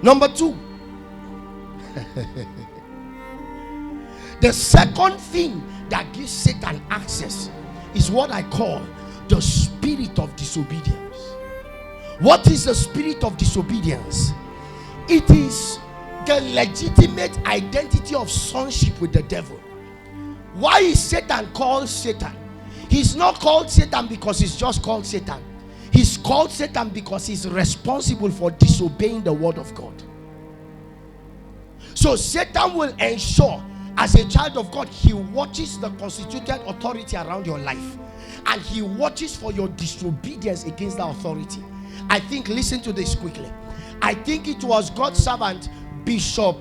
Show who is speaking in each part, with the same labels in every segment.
Speaker 1: Number 2, the second thing that gives Satan access is what I call the spirit of disobedience. What is the spirit of disobedience? It is the legitimate identity of sonship with the devil. Why is Satan called Satan? He's not called Satan because he's just called Satan. He's called Satan because he's responsible for disobeying the word of God. So Satan will ensure, as a child of God, he watches the constituted authority around your life, and he watches for your disobedience against that authority. I think, listen to this quickly. I think it was God's servant, Bishop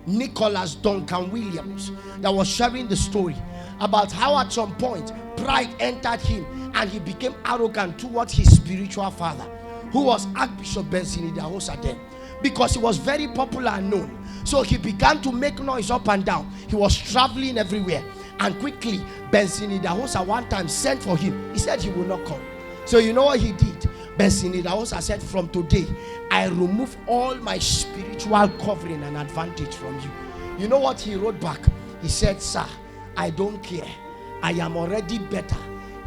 Speaker 1: Nicholas Duncan Williams, that was sharing the story about how at some point pride entered him and he became arrogant towards his spiritual father, who was Archbishop Benson Idahosa then, because he was very popular and known. So he began to make noise up and down. He was traveling everywhere, and quickly Benson Idahosa one time sent for him. He said he will not come. So you know what he did? Benson Idahosa said, from today I remove all my spiritual covering and advantage from you. You know what he wrote back? He said, sir, I don't care, I am already better.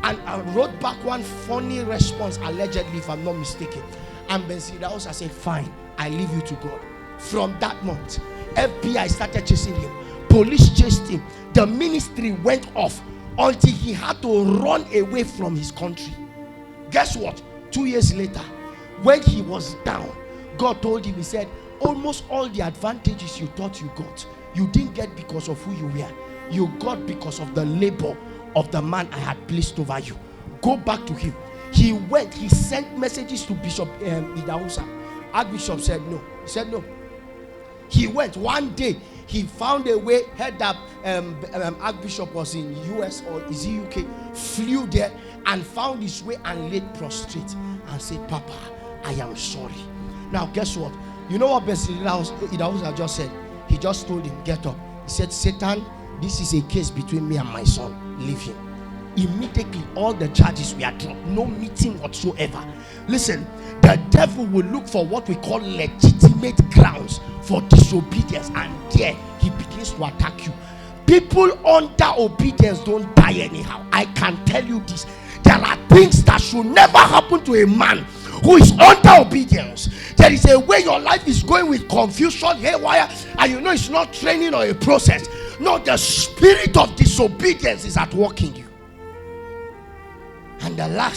Speaker 1: And I wrote back one funny response, allegedly, if I'm not mistaken. And Benson Idahosa said, fine, I leave you to God. From that month, FBI started chasing him, police chased him, the ministry went off until he had to run away from his country. Guess what? 2 years later, when he was down, God told him, he said, almost all the advantages you thought you got, you didn't get because of who you were. You got because of the labor of the man I had placed over you. Go back to him. He went, he sent messages to Bishop Idahosa. Archbishop said no. He said no. He went one day, he found a way, heard that Archbishop was in US or is he UK, flew there and found his way and laid prostrate and said, Papa, I am sorry. Now guess what? You know what Benson Idahosa just said? He just told him, get up. He said, Satan, this is a case between me and my son. Leave him. Immediately all the charges were dropped. No meeting whatsoever. Listen, the devil will look for what we call legitimate grounds for disobedience, and there he begins to attack you. People under obedience don't die anyhow. I can tell you this. There are things that should never happen to a man who is under obedience. There is a way your life is going with confusion, haywire, and you know it's not training or a process. No, the spirit of disobedience is at work in you. And the last